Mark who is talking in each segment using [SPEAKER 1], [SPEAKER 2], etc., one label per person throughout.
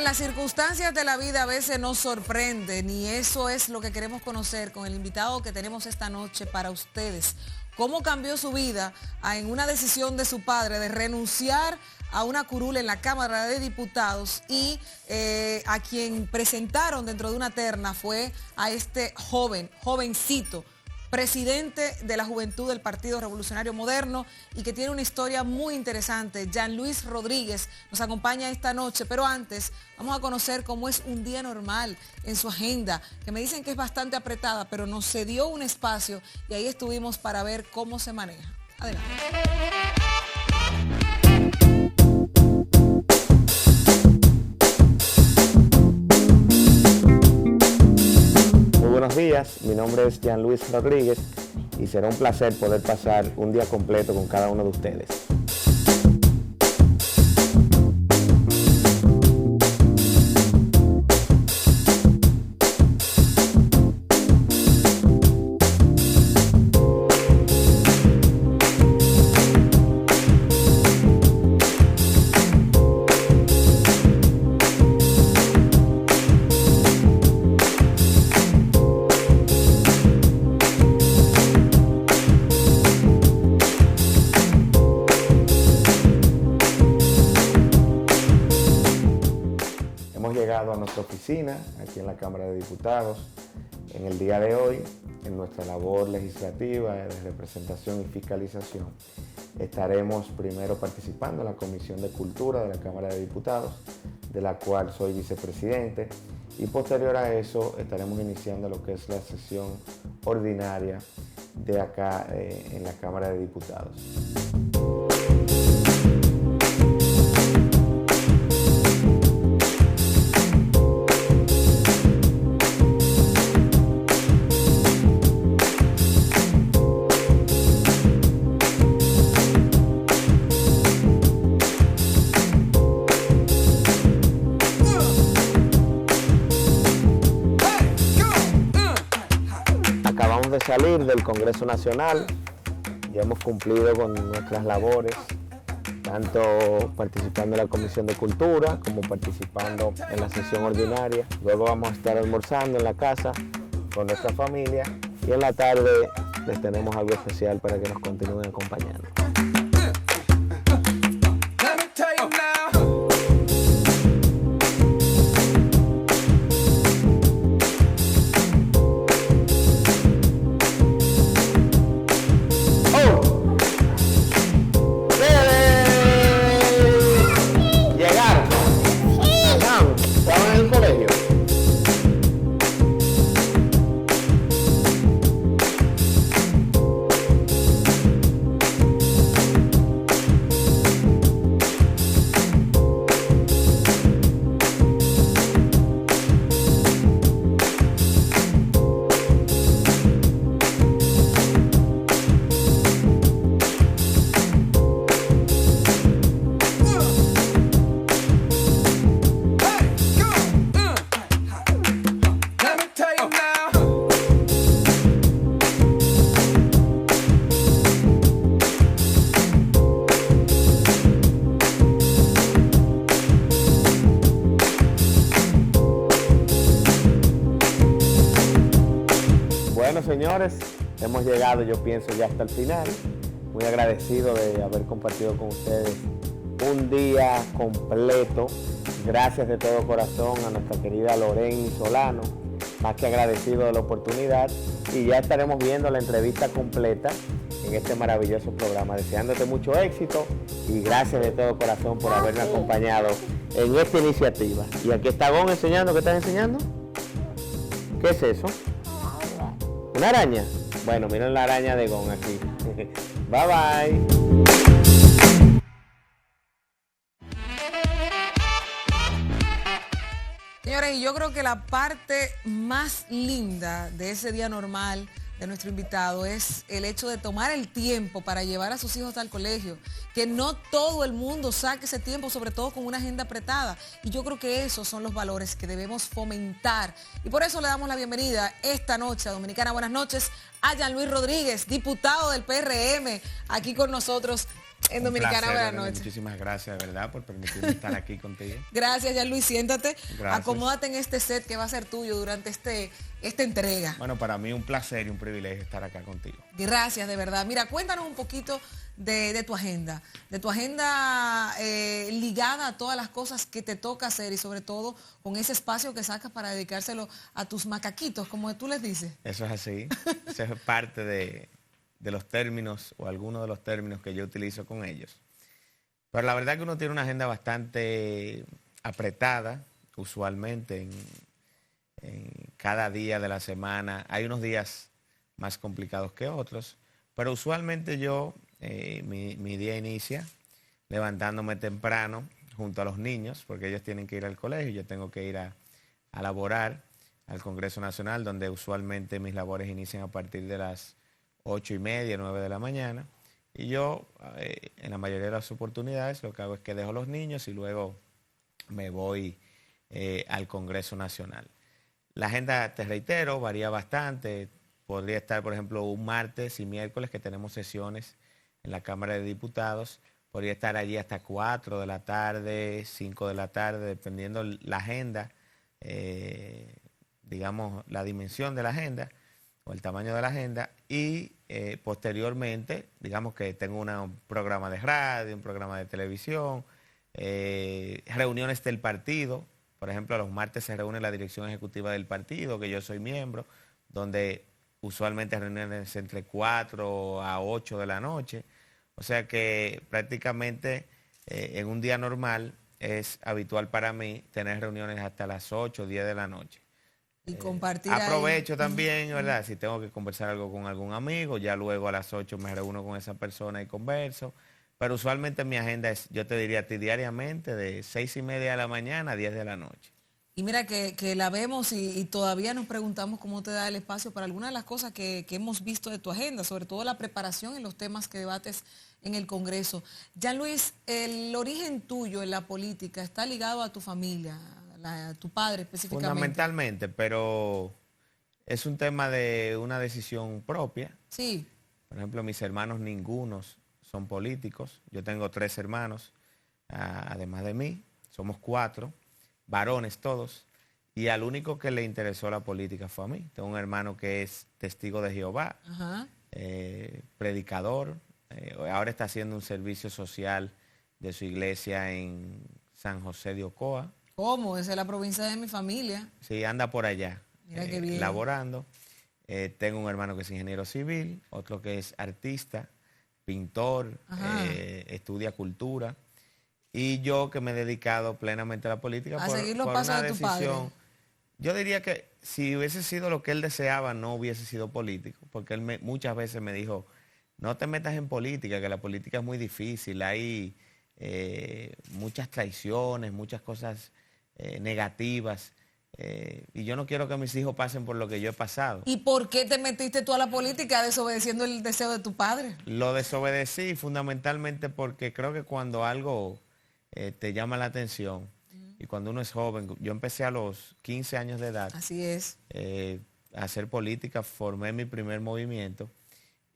[SPEAKER 1] las circunstancias de la vida a veces nos sorprenden y eso es lo que queremos conocer con el invitado que tenemos esta noche para ustedes. Cómo cambió su vida en una decisión de su padre de renunciar a una curul en la Cámara de Diputados y a quien presentaron dentro de una terna fue a este jovencito, presidente de la Juventud del Partido Revolucionario Moderno y que tiene una historia muy interesante. Jean Luis Rodríguez nos acompaña esta noche, pero antes vamos a conocer cómo es un día normal en su agenda, que me dicen que es bastante apretada, pero nos cedió un espacio y ahí estuvimos para ver cómo se maneja. Adelante.
[SPEAKER 2] Buenos días, mi nombre es Jean Luis Rodríguez y será un placer poder pasar un día completo con cada uno de ustedes. Llegado a nuestra oficina, aquí en la Cámara de Diputados, en el día de hoy, en nuestra labor legislativa de representación y fiscalización. Estaremos primero participando en la Comisión de Cultura de la Cámara de Diputados, de la cual soy vicepresidente, y posterior a eso estaremos iniciando lo que es la sesión ordinaria de acá en la Cámara de Diputados. Acabamos de salir del Congreso Nacional, ya hemos cumplido con nuestras labores, tanto participando en la Comisión de Cultura como participando en la sesión ordinaria. Luego vamos a estar almorzando en la casa con nuestra familia y en la tarde les tenemos algo especial para que nos continúen acompañando. Bueno, señores, hemos llegado, yo pienso, ya hasta el final. Muy agradecido de haber compartido con ustedes un día completo. Gracias de todo corazón a nuestra querida Lorén Solano, más que agradecido de la oportunidad. Y ya estaremos viendo la entrevista completa en este maravilloso programa. Deseándote mucho éxito y gracias de todo corazón por haberme acompañado en esta iniciativa. Y aquí está Gon enseñando. ¿Qué estás enseñando? ¿Qué es eso? ¿Una araña? Bueno, miren la araña de Gon aquí. Bye bye.
[SPEAKER 1] Señores, y yo creo que la parte más linda de ese día normal de nuestro invitado es el hecho de tomar el tiempo para llevar a sus hijos al colegio, que no todo el mundo saque ese tiempo, sobre todo con una agenda apretada, y yo creo que esos son los valores que debemos fomentar, y por eso le damos la bienvenida esta noche a Dominicana Buenas Noches a Jean Luis Rodríguez, diputado del PRM, aquí con nosotros en Dominicana. Buenas noches.
[SPEAKER 2] Muchísimas gracias, de verdad, por permitirme estar aquí contigo.
[SPEAKER 1] Gracias, Jean-Louis, siéntate.
[SPEAKER 2] Gracias.
[SPEAKER 1] Acomódate en este set que va a ser tuyo durante esta entrega.
[SPEAKER 2] Bueno, para mí un placer y un privilegio estar acá contigo.
[SPEAKER 1] Gracias, de verdad. Mira, cuéntanos un poquito de tu agenda, ligada a todas las cosas que te toca hacer y sobre todo con ese espacio que sacas para dedicárselo a tus macaquitos, como tú les dices.
[SPEAKER 2] Eso es así. Eso es parte de los términos o algunos de los términos que yo utilizo con ellos. Pero la verdad que uno tiene una agenda bastante apretada, usualmente en cada día de la semana. Hay unos días más complicados que otros, pero usualmente yo, mi día inicia levantándome temprano junto a los niños, porque ellos tienen que ir al colegio, yo tengo que ir a laborar al Congreso Nacional, donde usualmente mis labores inician a partir de las 8:30, 9 de la mañana. Y yo, en la mayoría de las oportunidades, lo que hago es que dejo a los niños y luego me voy al Congreso Nacional. La agenda, te reitero, varía bastante. Podría estar, por ejemplo, un martes y miércoles que tenemos sesiones en la Cámara de Diputados. Podría estar allí hasta 4 de la tarde, 5 de la tarde, dependiendo la agenda, digamos, la dimensión de la agenda o el tamaño de la agenda. Y posteriormente, digamos que tengo un programa de radio, un programa de televisión, reuniones del partido. Por ejemplo, los martes se reúne la dirección ejecutiva del partido, que yo soy miembro, donde usualmente reuniones entre 4 a 8 de la noche. O sea que prácticamente en un día normal es habitual para mí tener reuniones hasta las 8 o 10 de la noche.
[SPEAKER 1] Y compartir
[SPEAKER 2] aprovecho también, ¿verdad? Si tengo que conversar algo con algún amigo, ya luego a las 8 me reúno con esa persona y converso. Pero usualmente mi agenda es, yo te diría a ti, diariamente de 6:30 de la mañana a 10 de la noche.
[SPEAKER 1] Y mira que la vemos y todavía nos preguntamos cómo te da el espacio para algunas de las cosas que hemos visto de tu agenda, sobre todo la preparación en los temas que debates en el Congreso. Jean-Louis, el origen tuyo en la política está ligado a tu familia, a tu padre específicamente.
[SPEAKER 2] Fundamentalmente, pero es un tema de una decisión propia.
[SPEAKER 1] Sí.
[SPEAKER 2] Por ejemplo, mis hermanos ningunos son políticos. Yo tengo 3 hermanos, además de mí. Somos 4, varones todos. Y al único que le interesó la política fue a mí. Tengo un hermano que es testigo de Jehová, predicador. Ahora está haciendo un servicio social de su iglesia en San José de Ocoa.
[SPEAKER 1] ¿Cómo? Esa es la provincia de mi familia.
[SPEAKER 2] Sí, anda por allá,
[SPEAKER 1] mira qué bien,
[SPEAKER 2] laborando. Tengo un hermano que es ingeniero civil, otro que es artista, pintor, estudia cultura. Y yo que me he dedicado plenamente a la política
[SPEAKER 1] a seguir los pasos de tu padre.
[SPEAKER 2] Yo diría que si hubiese sido lo que él deseaba, no hubiese sido político, porque él muchas veces me dijo, no te metas en política, que la política es muy difícil, hay muchas traiciones, muchas cosas negativas, y yo no quiero que mis hijos pasen por lo que yo he pasado.
[SPEAKER 1] ¿Y por qué te metiste tú a la política desobedeciendo el deseo de tu padre?
[SPEAKER 2] Lo desobedecí fundamentalmente porque creo que cuando algo te llama la atención, y cuando uno es joven, yo empecé a los 15 años de edad.
[SPEAKER 1] Así es.
[SPEAKER 2] A hacer política, formé mi primer movimiento.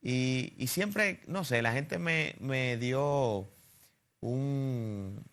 [SPEAKER 2] Y siempre, no sé, la gente me dio un,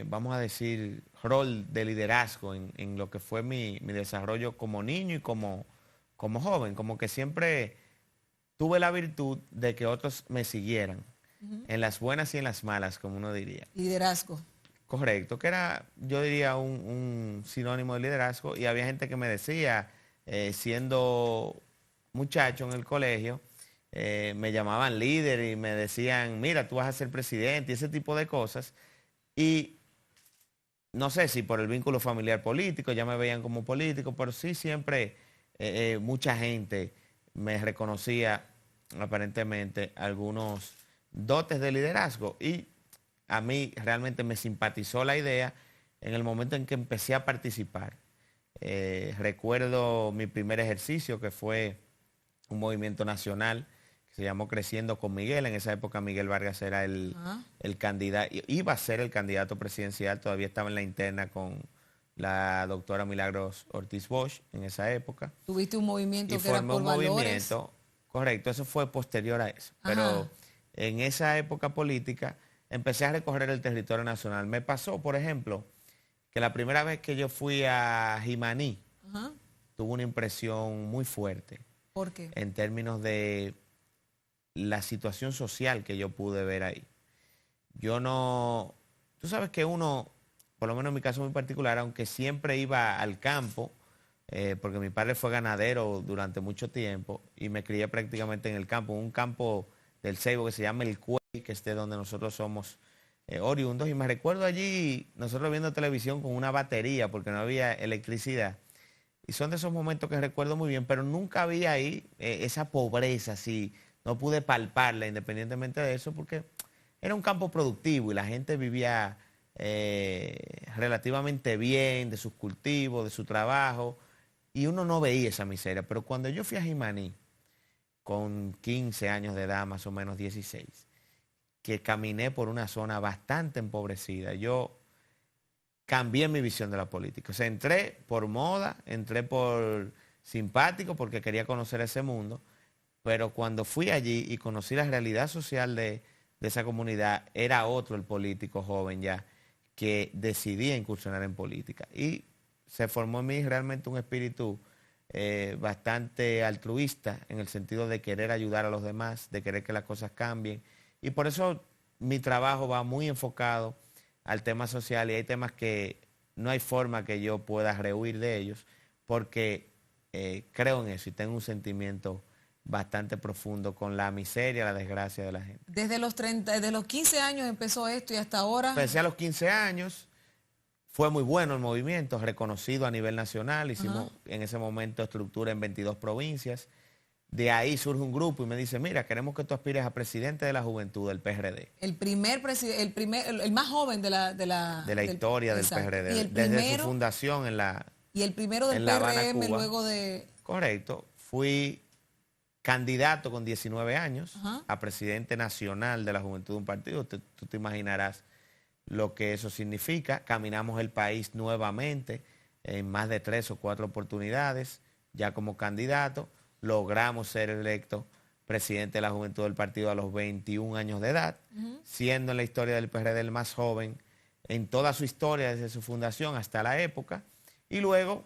[SPEAKER 2] vamos a decir, rol de liderazgo en lo que fue mi desarrollo como niño y como joven. Como que siempre tuve la virtud de que otros me siguieran, en las buenas y en las malas, como uno diría.
[SPEAKER 1] Liderazgo.
[SPEAKER 2] Correcto, que era, yo diría, un sinónimo de liderazgo. Y había gente que me decía, siendo muchacho en el colegio, me llamaban líder y me decían, mira, tú vas a ser presidente y ese tipo de cosas. Y no sé si por el vínculo familiar político, ya me veían como político, pero sí siempre mucha gente me reconocía aparentemente algunos dotes de liderazgo. Y a mí realmente me simpatizó la idea en el momento en que empecé a participar. Recuerdo mi primer ejercicio, que fue un movimiento nacional que se llamó Creciendo con Miguel. En esa época Miguel Vargas era el candidato, iba a ser el candidato presidencial, todavía estaba en la interna con la doctora Milagros Ortiz Bosch en esa época.
[SPEAKER 1] Tuviste un movimiento
[SPEAKER 2] y
[SPEAKER 1] que era por valores.
[SPEAKER 2] Correcto, eso fue posterior a eso. Pero en esa época política, empecé a recorrer el territorio nacional. Me pasó, por ejemplo, que la primera vez que yo fui a Jimaní, tuve una impresión muy fuerte.
[SPEAKER 1] ¿Por qué?
[SPEAKER 2] En términos de la situación social que yo pude ver ahí. Yo no... Tú sabes que uno, por lo menos en mi caso muy particular, aunque siempre iba al campo, porque mi padre fue ganadero durante mucho tiempo y me crié prácticamente en el campo, un campo del Ceibo que se llama El Cuey, que es de donde nosotros somos oriundos, y me recuerdo allí nosotros viendo televisión con una batería porque no había electricidad, y son de esos momentos que recuerdo muy bien, pero nunca había ahí esa pobreza, así, no pude palparla independientemente de eso, porque era un campo productivo y la gente vivía relativamente bien de sus cultivos, de su trabajo, y uno no veía esa miseria. Pero cuando yo fui a Jimaní, con 15 años de edad, más o menos 16, que caminé por una zona bastante empobrecida, yo cambié mi visión de la política. O sea, entré por moda, entré por simpático, porque quería conocer ese mundo, pero cuando fui allí y conocí la realidad social de esa comunidad, era otro el político joven ya, que decidía incursionar en política. Y se formó en mí realmente un espíritu bastante altruista, en el sentido de querer ayudar a los demás, de querer que las cosas cambien. Y por eso mi trabajo va muy enfocado al tema social, y hay temas que no hay forma que yo pueda rehuir de ellos, porque creo en eso y tengo un sentimiento bastante profundo con la miseria, la desgracia de la gente.
[SPEAKER 1] Desde los 15 años empezó esto y hasta ahora...
[SPEAKER 2] Empecé a los 15 años, fue muy bueno el movimiento, reconocido a nivel nacional, hicimos en ese momento estructura en 22 provincias, de ahí surge un grupo y me dice, mira, queremos que tú aspires a presidente de la juventud del PRD.
[SPEAKER 1] El más joven de la
[SPEAKER 2] historia del PRD,
[SPEAKER 1] y el
[SPEAKER 2] desde
[SPEAKER 1] primero,
[SPEAKER 2] su fundación en la
[SPEAKER 1] y el primero del PRM luego de...
[SPEAKER 2] Correcto, fui candidato con 19 años a presidente nacional de la juventud de un partido. Tú te imaginarás lo que eso significa. Caminamos el país nuevamente en más de 3 o 4 oportunidades, ya como candidato. Logramos ser electos presidente de la juventud del partido a los 21 años de edad, siendo en la historia del PRD el más joven en toda su historia, desde su fundación hasta la época. Y luego,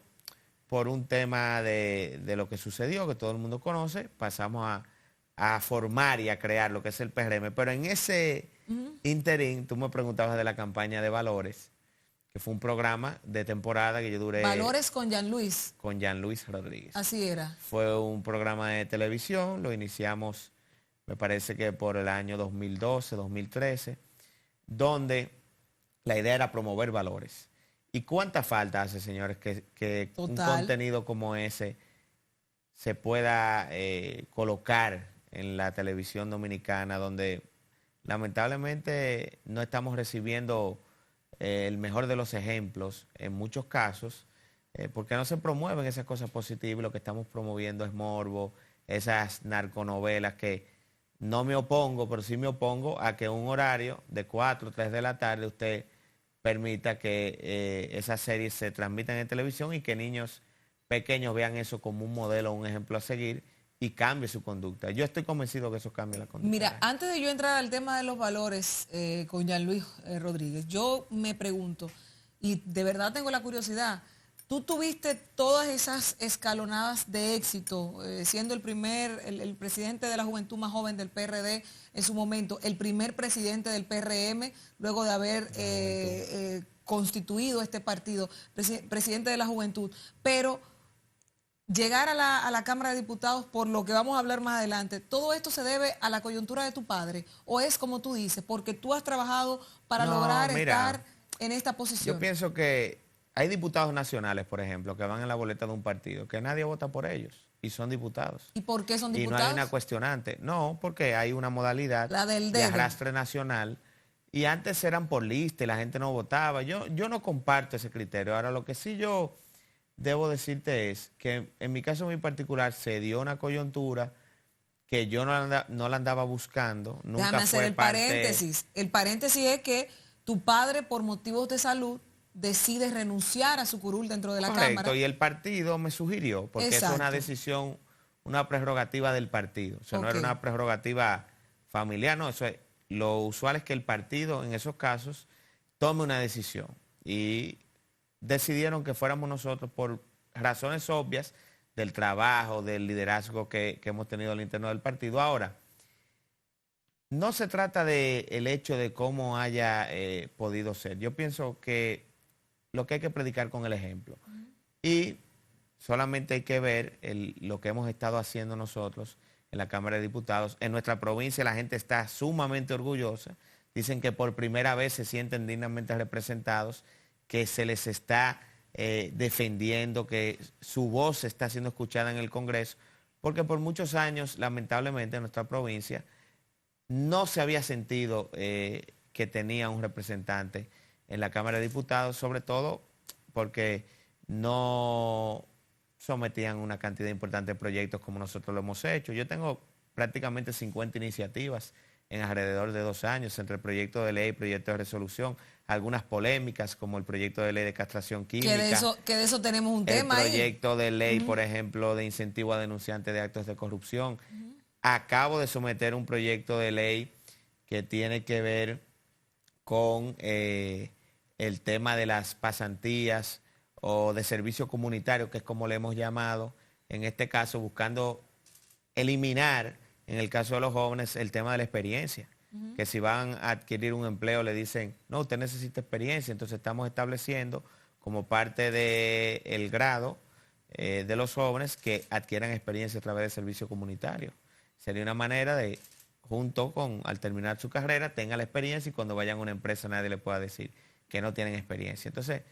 [SPEAKER 2] por un tema de lo que sucedió, que todo el mundo conoce, pasamos a formar y a crear lo que es el PRM. Pero en ese interín, tú me preguntabas de la campaña de Valores, que fue un programa de temporada que yo duré...
[SPEAKER 1] Valores con Jean Luis.
[SPEAKER 2] Con Jean Luis Rodríguez.
[SPEAKER 1] Así era.
[SPEAKER 2] Fue un programa de televisión, lo iniciamos, me parece que por el año 2012, 2013, donde la idea era promover valores. ¿Y cuánta falta hace, señores, que un contenido como ese se pueda colocar en la televisión dominicana, donde lamentablemente no estamos recibiendo el mejor de los ejemplos en muchos casos, porque no se promueven esas cosas positivas? Lo que estamos promoviendo es morbo, esas narconovelas, que no me opongo, pero sí me opongo a que un horario de 4 o 3 de la tarde usted permita que esas series se transmitan en televisión y que niños pequeños vean eso como un modelo, un ejemplo a seguir, y cambie su conducta. Yo estoy convencido que eso cambie la conducta.
[SPEAKER 1] Mira, antes de yo entrar al tema de los valores con Jean Luis Rodríguez, yo me pregunto, y de verdad tengo la curiosidad, tú tuviste todas esas escalonadas de éxito, siendo el presidente de la juventud más joven del PRD en su momento, el primer presidente del PRM, luego de haber constituido este partido, presidente de la juventud, pero llegar a la Cámara de Diputados, por lo que vamos a hablar más adelante, ¿todo esto se debe a la coyuntura de tu padre? ¿O es como tú dices, porque tú has trabajado para lograr estar en esta posición?
[SPEAKER 2] Yo pienso que hay diputados nacionales, por ejemplo, que van en la boleta de un partido, que nadie vota por ellos y son diputados.
[SPEAKER 1] ¿Y por qué son diputados?
[SPEAKER 2] Y no hay una cuestionante. No, porque hay una modalidad de arrastre nacional, y antes eran por lista y la gente no votaba. Yo no comparto ese criterio. Ahora, lo que sí yo debo decirte es que en mi caso muy particular se dio una coyuntura que yo no la andaba buscando. Nunca
[SPEAKER 1] Déjame hacer el paréntesis. El paréntesis es que tu padre, por motivos de salud, decide renunciar a su curul dentro de la Cámara.
[SPEAKER 2] Y el partido me sugirió, porque es una decisión, una prerrogativa del partido. O sea, no era una prerrogativa familiar, no, eso es, lo usual es que el partido en esos casos tome una decisión y decidieron que fuéramos nosotros por razones obvias del trabajo, del liderazgo que hemos tenido al interno del partido. Ahora, no se trata del hecho de cómo haya podido ser. Yo pienso que lo que hay que predicar con el ejemplo. Y solamente hay que ver lo que hemos estado haciendo nosotros en la Cámara de Diputados. En nuestra provincia la gente está sumamente orgullosa. Dicen que por primera vez se sienten dignamente representados, que se les está defendiendo, que su voz está siendo escuchada en el Congreso, porque por muchos años, lamentablemente, en nuestra provincia no se había sentido que tenía un representante en la Cámara de Diputados, sobre todo porque no sometían una cantidad importante de proyectos como nosotros lo hemos hecho. Yo tengo prácticamente 50 iniciativas en alrededor de 2 años, entre proyecto de ley, proyecto de resolución, algunas polémicas como el proyecto de ley de castración química.
[SPEAKER 1] Que de eso tenemos un tema ahí.
[SPEAKER 2] El proyecto de ley, por ejemplo, de incentivo a denunciantes de actos de corrupción. Acabo de someter un proyecto de ley que tiene que ver con el tema de las pasantías o de servicio comunitario, que es como le hemos llamado, en este caso buscando eliminar, en el caso de los jóvenes, el tema de la experiencia. Que si van a adquirir un empleo le dicen, no, usted necesita experiencia. Entonces estamos estableciendo como parte del grado de los jóvenes que adquieran experiencia a través del servicio comunitario. Sería una manera de, junto con, al terminar su carrera, tenga la experiencia y cuando vayan a una empresa nadie le pueda decir que no tienen experiencia. Entonces,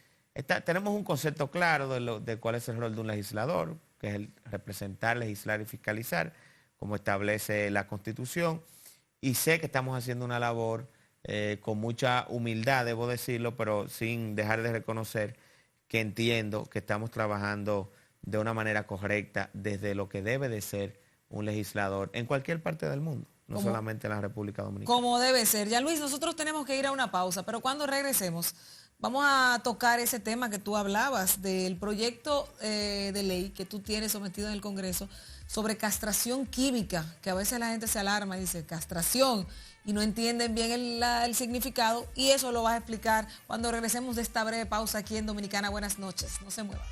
[SPEAKER 2] tenemos un concepto claro de cuál es el rol de un legislador, que es el representar, legislar y fiscalizar, como establece la Constitución. Y sé que estamos haciendo una labor con mucha humildad, debo decirlo, pero sin dejar de reconocer que entiendo que estamos trabajando de una manera correcta desde lo que debe de ser un legislador en cualquier parte del mundo, no solamente en la República Dominicana.
[SPEAKER 1] Como debe ser. Ya Luis, nosotros tenemos que ir a una pausa, pero cuando regresemos vamos a tocar ese tema que tú hablabas del proyecto de ley que tú tienes sometido en el Congreso sobre castración química, que a veces la gente se alarma y dice castración y no entienden bien el significado, y eso lo vas a explicar cuando regresemos de esta breve pausa aquí en Dominicana Buenas Noches. No se muevan.